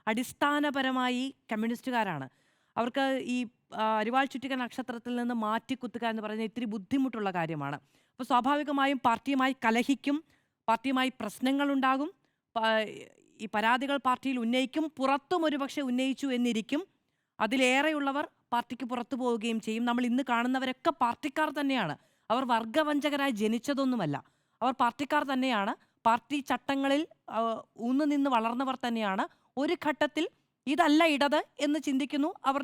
അടിസ്ഥാനപരമായി കമ്മ്യൂണിസ്റ്റുകാരാണ്. അവർക്ക് ഈ അരിവാൾ ചുറ്റിക നക്ഷത്രത്തിൽ നിന്ന് മാറ്റിക്കുത്തുക എന്ന് പറയുന്നത് ഇത്തിരി ബുദ്ധിമുട്ടുള്ള കാര്യമാണ്. അപ്പോൾ സ്വാഭാവികമായും പാർട്ടിയുമായി കലഹിക്കും, പാർട്ടിയുമായി പ്രശ്നങ്ങളുണ്ടാകും, ഈ പരാതികൾ പാർട്ടിയിൽ ഉന്നയിക്കും, പുറത്തും ഒരുപക്ഷെ ഉന്നയിച്ചു എന്നിരിക്കും. അതിലേറെയുള്ളവർ പാർട്ടിക്ക് പുറത്തു പോവുകയും ചെയ്യും. നമ്മൾ ഇന്ന് കാണുന്നവരൊക്കെ പാർട്ടിക്കാർ തന്നെയാണ്. അവർ വർഗവഞ്ചകരായി ജനിച്ചതൊന്നുമല്ല. അവർ പാർട്ടിക്കാർ തന്നെയാണ്. പാർട്ടി ചട്ടങ്ങളിൽ ഊന്നുനിന്ന് വളർന്നവർ തന്നെയാണ്. ഒരു ഘട്ടത്തിൽ ഇതല്ല ഇടത് എന്ന് ചിന്തിക്കുന്നു, അവർ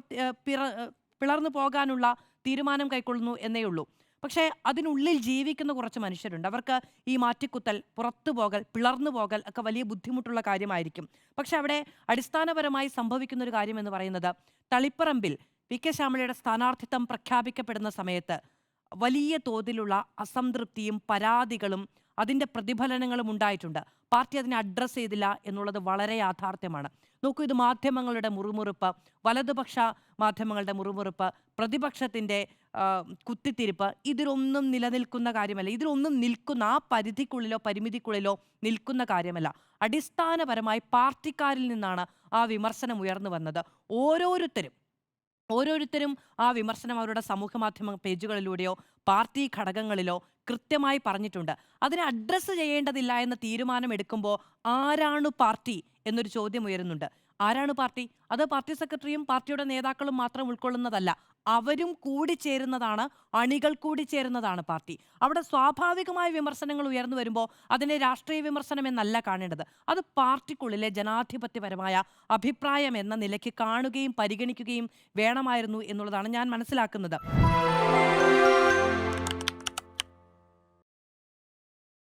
പിളർന്നു പോകാനുള്ള തീരുമാനം കൈക്കൊള്ളുന്നു എന്നേ ഉള്ളൂ. പക്ഷേ അതിനുള്ളിൽ ജീവിക്കുന്ന കുറച്ച് മനുഷ്യരുണ്ട്. അവർക്ക് ഈ മാറ്റിക്കുത്തൽ, പുറത്തു പോകൽ, പിളർന്നു പോകൽ ഒക്കെ വലിയ ബുദ്ധിമുട്ടുള്ള കാര്യമായിരിക്കും. പക്ഷെ അവിടെ അടിസ്ഥാനപരമായി സംഭവിക്കുന്ന ഒരു കാര്യം എന്ന് പറയുന്നത്, തളിപ്പറമ്പിൽ പി കെ ശ്യാമളയുടെ സ്ഥാനാർത്ഥിത്വം പ്രഖ്യാപിക്കപ്പെടുന്ന സമയത്ത് വലിയ തോതിലുള്ള അസംതൃപ്തിയും പരാതികളും അതിൻ്റെ പ്രതിഫലനങ്ങളും ഉണ്ടായിട്ടുണ്ട്. പാർട്ടി അതിനെ അഡ്രസ്സ് ചെയ്തില്ല എന്നുള്ളത് വളരെ യാഥാർത്ഥ്യമാണ്. നോക്കൂ, ഇത് മാധ്യമങ്ങളുടെ മുറുമുറുപ്പ്, വലതുപക്ഷ മാധ്യമങ്ങളുടെ മുറുമുറുപ്പ്, പ്രതിപക്ഷത്തിൻ്റെ കുത്തിത്തിരിപ്പ്, ഇതിലൊന്നും നിലനിൽക്കുന്ന കാര്യമല്ല. ഇതിലൊന്നും നിൽക്കുന്ന ആ പരിധിക്കുള്ളിലോ പരിമിതിക്കുള്ളിലോ നിൽക്കുന്ന കാര്യമല്ല. അടിസ്ഥാനപരമായി പാർട്ടിക്കാരിൽ നിന്നാണ് ആ വിമർശനം ഉയർന്നു വന്നത്. ഓരോരുത്തരും ആ വിമർശനം അവരുടെ സമൂഹ മാധ്യമ പേജുകളിലൂടെയോ പാർട്ടി ഘടകങ്ങളിലോ കൃത്യമായി പറഞ്ഞിട്ടുണ്ട്. അതിനെ അഡ്രസ്സ് ചെയ്യേണ്ടതില്ല എന്ന തീരുമാനമെടുക്കുമ്പോൾ ആരാണ് പാർട്ടി എന്നൊരു ചോദ്യം ഉയരുന്നുണ്ട്. ആരാണ് പാർട്ടി? അത് പാർട്ടി സെക്രട്ടറിയും പാർട്ടിയുടെ നേതാക്കളും മാത്രം ഉൾക്കൊള്ളുന്നതല്ല. അവരും കൂടി ചേരുന്നതാണ്, അണികൾ കൂടി ചേരുന്നതാണ് പാർട്ടി. അവിടെ സ്വാഭാവികമായ വിമർശനങ്ങൾ ഉയർന്നു വരുമ്പോൾ അതിനെ രാഷ്ട്രീയ വിമർശനം എന്നല്ല കാണേണ്ടത്. അത് പാർട്ടിക്കുള്ളിലെ ജനാധിപത്യപരമായ അഭിപ്രായം എന്ന നിലയ്ക്ക് കാണുകയും പരിഗണിക്കുകയും വേണമായിരുന്നു എന്നുള്ളതാണ് ഞാൻ മനസ്സിലാക്കുന്നത്.